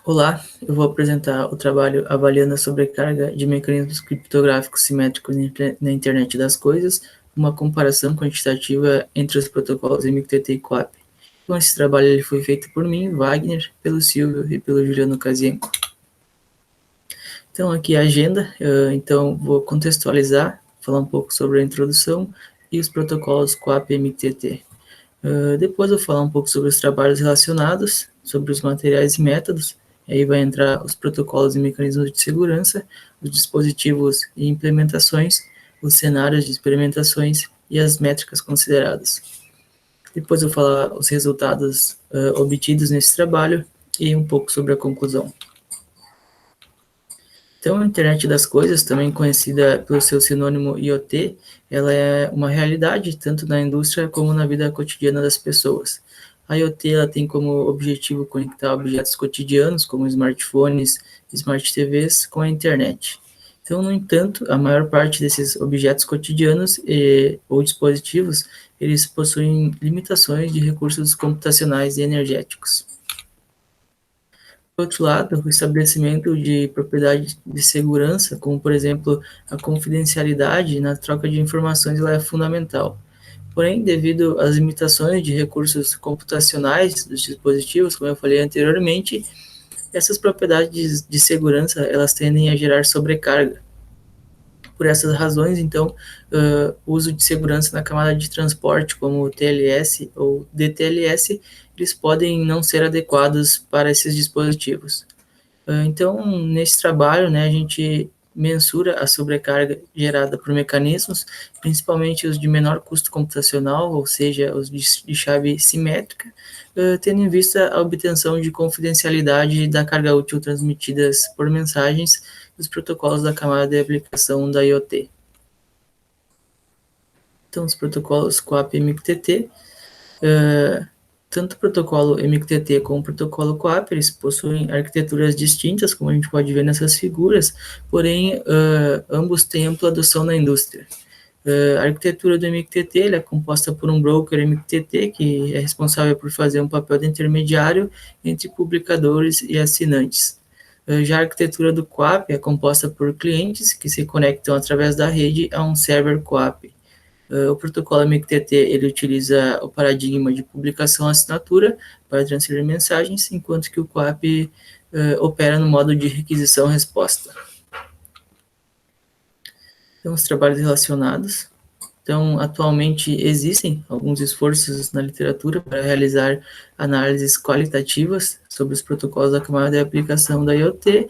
Olá, eu vou apresentar o trabalho avaliando a sobrecarga de mecanismos criptográficos simétricos na internet das coisas, uma comparação quantitativa entre os protocolos MQTT e QAP. Então, esse trabalho ele foi feito por mim, Wagner, pelo Silvio e pelo Juliano Kazienko. Então, aqui a agenda, então vou contextualizar, falar um pouco sobre a introdução e os protocolos QAP e MQTT. Depois eu vou falar um pouco sobre os trabalhos relacionados, sobre os materiais e métodos, aí vai entrar os protocolos e mecanismos de segurança, os dispositivos e implementações, os cenários de experimentações e as métricas consideradas. Depois eu vou falar os resultados obtidos nesse trabalho e um pouco sobre a conclusão. Então, a internet das coisas, também conhecida pelo seu sinônimo IoT, ela é uma realidade tanto na indústria como na vida cotidiana das pessoas. A IoT ela tem como objetivo conectar objetos cotidianos, como smartphones, smart TVs, com a internet. Então, no entanto, a maior parte desses objetos cotidianos ou dispositivos, eles possuem limitações de recursos computacionais e energéticos. Por outro lado, o estabelecimento de propriedades de segurança, como por exemplo a confidencialidade na troca de informações, ela é fundamental. Porém, devido às limitações de recursos computacionais dos dispositivos, como eu falei anteriormente, essas propriedades de segurança elas tendem a gerar sobrecarga. Por essas razões, então, o uso de segurança na camada de transporte, como o TLS ou DTLS, eles podem não ser adequados para esses dispositivos. Então, nesse trabalho, né, a gente mensura a sobrecarga gerada por mecanismos, principalmente os de menor custo computacional, ou seja, os de chave simétrica, tendo em vista a obtenção de confidencialidade da carga útil transmitidas por mensagens dos protocolos da camada de aplicação da IoT. Então, os protocolos QAP e MQTT, tanto o protocolo MQTT como o protocolo QAP, eles possuem arquiteturas distintas, como a gente pode ver nessas figuras, porém, ambos têm ampla adoção na indústria. A arquitetura do MQTT é composta por um broker MQTT, que é responsável por fazer um papel de intermediário entre publicadores e assinantes. Já a arquitetura do QAP é composta por clientes que se conectam através da rede a um server QAP. O protocolo MQTT ele utiliza o paradigma de publicação-assinatura para transferir mensagens, enquanto que o QAP opera no modo de requisição-resposta. Então, os trabalhos relacionados. Então, atualmente existem alguns esforços na literatura para realizar análises qualitativas sobre os protocolos da camada de aplicação da IoT,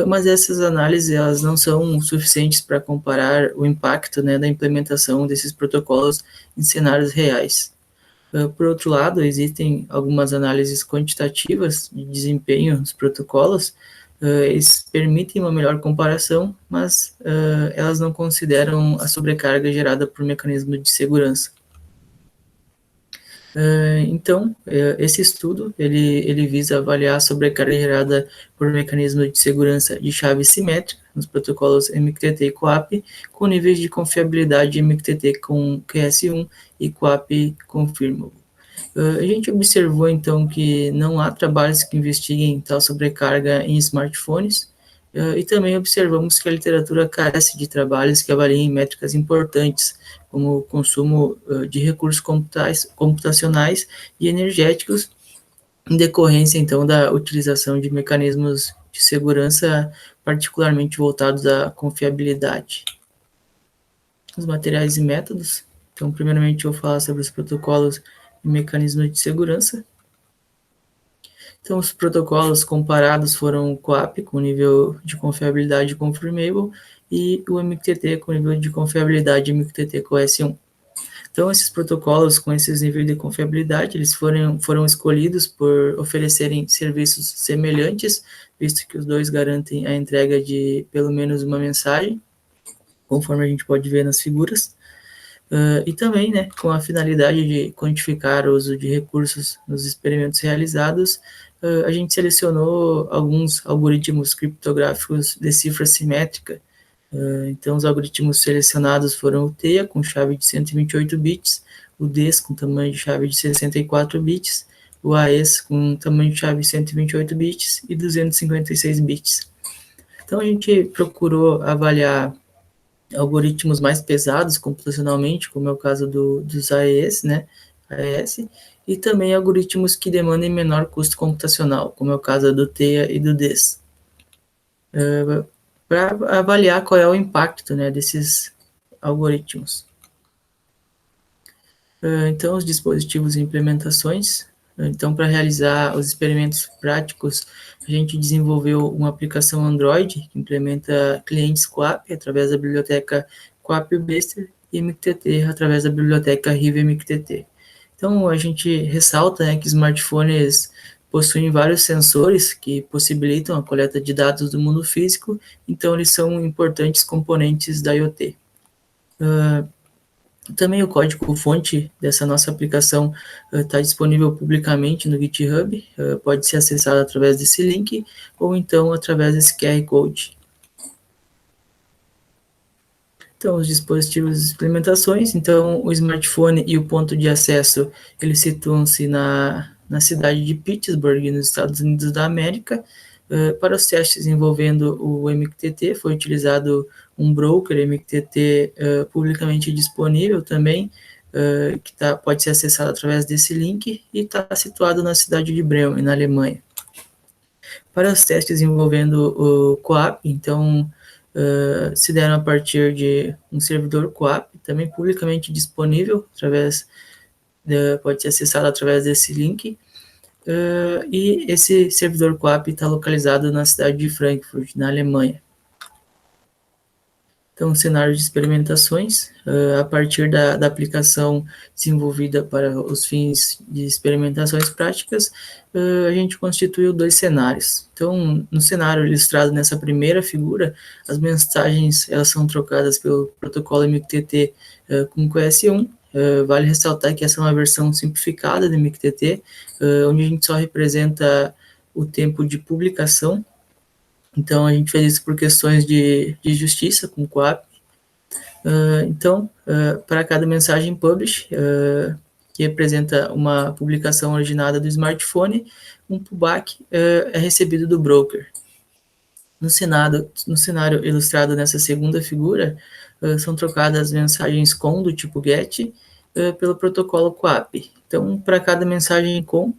mas essas análises elas não são suficientes para comparar o impacto, né, da implementação desses protocolos em cenários reais. Por outro lado, existem algumas análises quantitativas de desempenho dos protocolos, eles permitem uma melhor comparação, mas elas não consideram a sobrecarga gerada por mecanismos de segurança. Então, esse estudo ele visa avaliar a sobrecarga gerada por mecanismos de segurança de chave simétrica nos protocolos MQTT e QAP, com níveis de confiabilidade MQTT com QS1 e QAP Confirmable. A gente observou, então, que não há trabalhos que investiguem tal sobrecarga em smartphones, e também observamos que a literatura carece de trabalhos que avaliem métricas importantes, como o consumo de recursos computacionais e energéticos, em decorrência, então, da utilização de mecanismos de segurança particularmente voltados à confiabilidade. Os materiais e métodos. Então, primeiramente, eu vou falar sobre os protocolos e mecanismos de segurança. Então, os protocolos comparados foram o QAP, com nível de confiabilidade confirmable, e o MQTT, com nível de confiabilidade MQTT com S1. Então, esses protocolos com esses níveis de confiabilidade, eles foram escolhidos por oferecerem serviços semelhantes, visto que os dois garantem a entrega de pelo menos uma mensagem, conforme a gente pode ver nas figuras. E também, né, com a finalidade de quantificar o uso de recursos nos experimentos realizados, a gente selecionou alguns algoritmos criptográficos de cifra simétrica. Então, os algoritmos selecionados foram o TEA, com chave de 128 bits, o DES, com tamanho de chave de 64 bits, o AES com tamanho de chave 128 bits e 256 bits. Então a gente procurou avaliar algoritmos mais pesados computacionalmente, como é o caso dos AES, né, AES, e também algoritmos que demandem menor custo computacional, como é o caso do TEA e do DES, para avaliar qual é o impacto, né, desses algoritmos. Então, os dispositivos e implementações. Então, para realizar os experimentos práticos, a gente desenvolveu uma aplicação Android que implementa clientes QAP através da biblioteca QAP Bester e MQTT através da biblioteca Riva MQTT. Então, a gente ressalta, né, que smartphones possuem vários sensores que possibilitam a coleta de dados do mundo físico, então eles são importantes componentes da IoT. Também o código-fonte dessa nossa aplicação está disponível publicamente no GitHub, pode ser acessado através desse link ou então através desse QR Code. Então, os dispositivos e implementações. Então, o smartphone e o ponto de acesso, eles situam-se na cidade de Pittsburgh, nos Estados Unidos da América. Para os testes envolvendo o MQTT, foi utilizado um broker MQTT publicamente disponível também, que pode ser acessado através desse link, e está situado na cidade de Bremen, na Alemanha. Para os testes envolvendo o QAP, então, se deram a partir de um servidor QAP, também publicamente disponível, pode ser acessado através desse link, e esse servidor QAP está localizado na cidade de Frankfurt, na Alemanha. Então, cenário de experimentações, a partir da aplicação desenvolvida para os fins de experimentações práticas, a gente constituiu dois cenários. Então, no cenário ilustrado nessa primeira figura, as mensagens elas são trocadas pelo protocolo MQTT com QS1. Vale ressaltar que essa é uma versão simplificada do MQTT, onde a gente só representa o tempo de publicação. Então, a gente fez isso por questões de justiça com o QAP. Então, para cada mensagem publish, que representa uma publicação originada do smartphone, um pullback é recebido do broker. No cenário ilustrado nessa segunda figura, são trocadas as mensagens com do tipo GET pelo protocolo QAP. Então, para cada mensagem com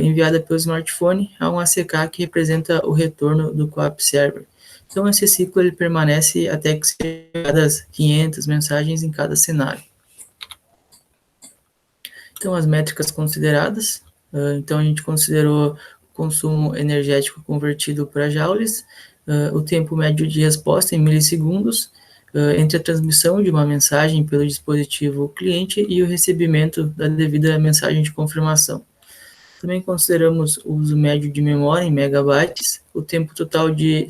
enviada pelo smartphone, há um ACK que representa o retorno do QAP Server. Então, esse ciclo ele permanece até que sejam enviadas 500 mensagens em cada cenário. Então, as métricas consideradas. Então, a gente considerou o consumo energético convertido para joules, o tempo médio de resposta em milissegundos, entre a transmissão de uma mensagem pelo dispositivo cliente e o recebimento da devida mensagem de confirmação. Também consideramos o uso médio de memória em megabytes, o tempo total de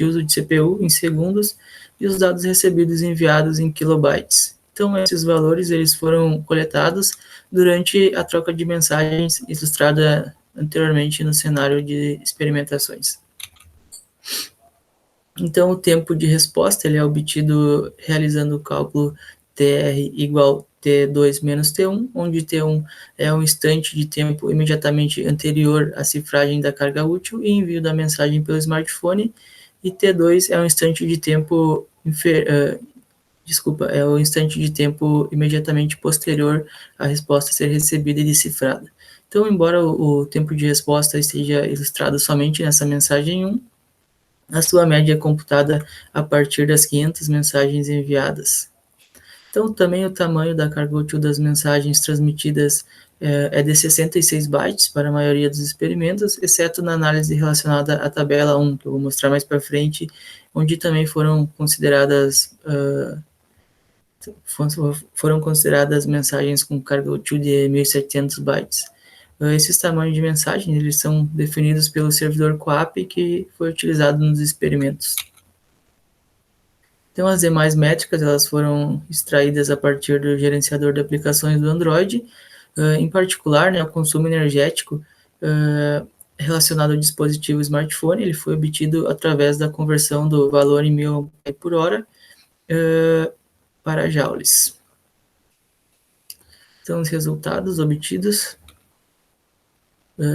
uso de CPU em segundos e os dados recebidos e enviados em kilobytes. Então, esses valores eles foram coletados durante a troca de mensagens ilustrada anteriormente no cenário de experimentações. Então, o tempo de resposta ele é obtido realizando o cálculo TR igual T2 menos T1, onde T1 é um instante de tempo imediatamente anterior à cifragem da carga útil e envio da mensagem pelo smartphone, e T2 é um instante de tempo é o instante de tempo imediatamente posterior à resposta ser recebida e decifrada. Então, embora o tempo de resposta esteja ilustrado somente nessa mensagem 1, a sua média é computada a partir das 500 mensagens enviadas. Então, também o tamanho da carga útil das mensagens transmitidas é de 66 bytes para a maioria dos experimentos, exceto na análise relacionada à tabela 1, que eu vou mostrar mais para frente, onde também foram consideradas mensagens com carga útil de 1.700 bytes. Esses tamanhos de mensagem eles são definidos pelo servidor QAP que foi utilizado nos experimentos. Então, as demais métricas elas foram extraídas a partir do gerenciador de aplicações do Android, em particular, né, o consumo energético relacionado ao dispositivo smartphone, ele foi obtido através da conversão do valor em mAh para joules. Então, os resultados obtidos.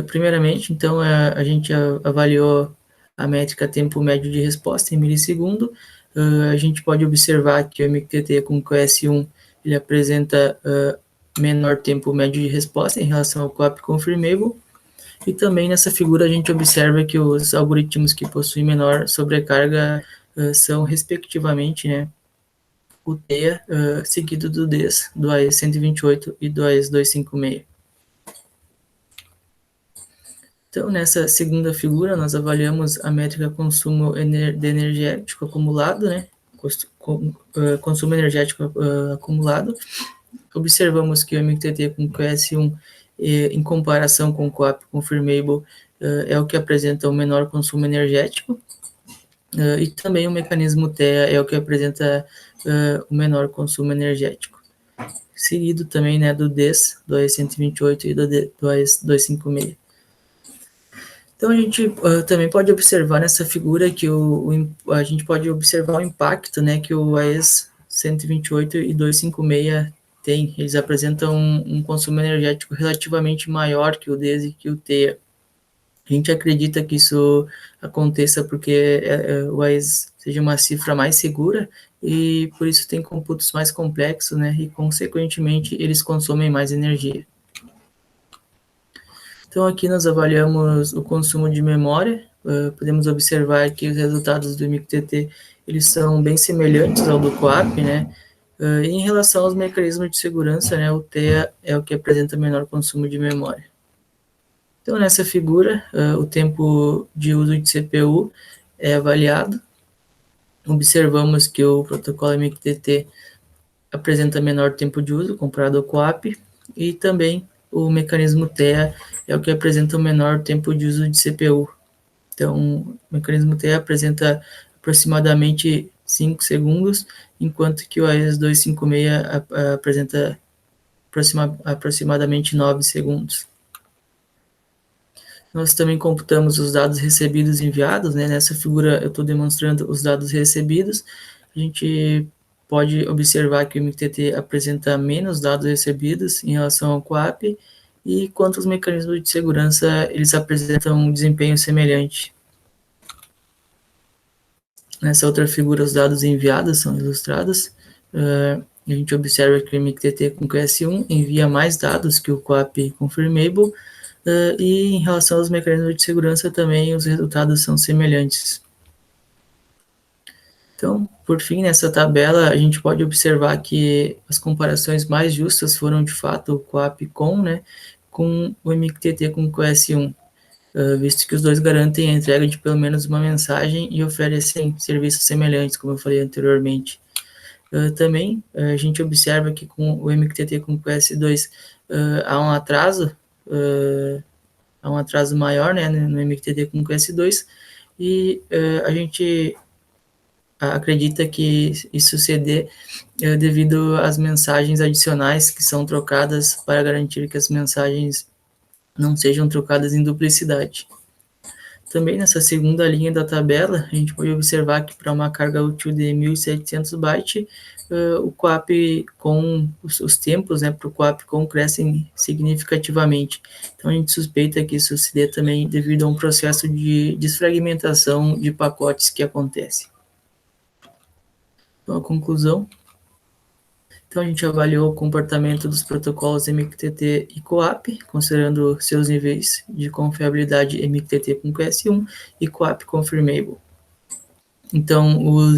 Primeiramente, então, a gente avaliou a métrica tempo médio de resposta em milissegundo. A gente pode observar que o MQTT com o QS1 ele apresenta menor tempo médio de resposta em relação ao QAP Confirmable. E também nessa figura a gente observa que os algoritmos que possuem menor sobrecarga são, respectivamente, né, o TEA, seguido do DES, do AES 128 e do AES 256. Então, nessa segunda figura, nós avaliamos a métrica consumo de energético acumulado, né? Consumo energético acumulado. Observamos que o MQTT com QS1, em comparação com o QAP Confirmable, é o que apresenta o menor consumo energético. E também o mecanismo TEA é o que apresenta o menor consumo energético. Seguido também, né, do DES, do AES 128 e do AES 256. Então, a gente também pode observar nessa figura que a gente pode observar o impacto, né, que o AES 128 e 256 tem. Eles apresentam um consumo energético relativamente maior que o DES e que o TEA. A gente acredita que isso aconteça porque o AES seja uma cifra mais segura e por isso tem computos mais complexos, né, e consequentemente eles consomem mais energia. Então, aqui nós avaliamos o consumo de memória. Podemos observar que os resultados do MQTT eles são bem semelhantes ao do QAP, né? Em relação aos mecanismos de segurança, né, o TEA é o que apresenta menor consumo de memória. Então, nessa figura, o tempo de uso de CPU é avaliado. Observamos que o protocolo MQTT apresenta menor tempo de uso comparado ao QAP e também o mecanismo TEA é o que apresenta o menor tempo de uso de CPU. Então, o mecanismo TEA apresenta aproximadamente 5 segundos, enquanto que o AES 256 apresenta aproximadamente 9 segundos. Nós também computamos os dados recebidos e enviados, né? Nessa figura eu estou demonstrando os dados recebidos. A gente pode observar que o MQTT apresenta menos dados recebidos em relação ao QAP, e quanto aos mecanismos de segurança, eles apresentam um desempenho semelhante. Nessa outra figura, os dados enviados são ilustrados. A gente observa que o MQTT com QS1 envia mais dados que o QAP Confirmable, e em relação aos mecanismos de segurança também os resultados são semelhantes. Então, por fim, nessa tabela, a gente pode observar que as comparações mais justas foram, de fato, o QAP né, com o MQTT com o QS1, visto que os dois garantem a entrega de pelo menos uma mensagem e oferecem serviços semelhantes, como eu falei anteriormente. Também, a gente observa que com o MQTT com o QS2 há um atraso maior, né, no MQTT com o QS2, e a gente acredita que isso se dê devido às mensagens adicionais que são trocadas para garantir que as mensagens não sejam trocadas em duplicidade. Também nessa segunda linha da tabela, a gente pode observar que para uma carga útil de 1.700 bytes, o QAP com os tempos, né, para o QAP com crescem significativamente. Então a gente suspeita que isso se dê também devido a um processo de desfragmentação de pacotes que acontece. Então, a conclusão. Então, a gente avaliou o comportamento dos protocolos MQTT e QAP, considerando seus níveis de confiabilidade MQTT com QS1 e QAP Confirmable. Então, o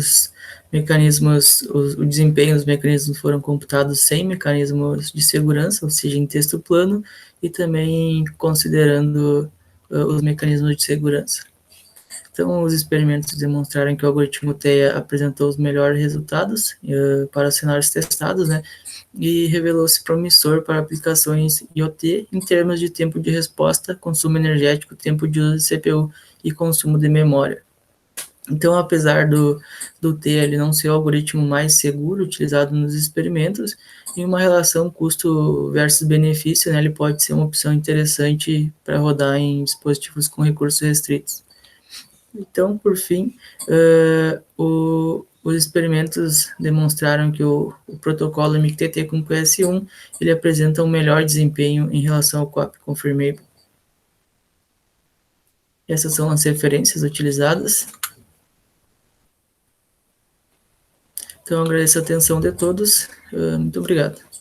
desempenho dos mecanismos foram computados sem mecanismos de segurança, ou seja, em texto plano, e também considerando os mecanismos de segurança. Então, os experimentos demonstraram que o algoritmo TEA apresentou os melhores resultados para os cenários testados, né, e revelou-se promissor para aplicações IoT em termos de tempo de resposta, consumo energético, tempo de uso de CPU e consumo de memória. Então, apesar do TEA ele não ser o algoritmo mais seguro utilizado nos experimentos, em uma relação custo versus benefício, né, ele pode ser uma opção interessante para rodar em dispositivos com recursos restritos. Então, por fim, os experimentos demonstraram que o protocolo MQTT com QS1 ele apresenta um melhor desempenho em relação ao QAP Confirmable. Essas são as referências utilizadas. Então, agradeço a atenção de todos. Muito obrigado.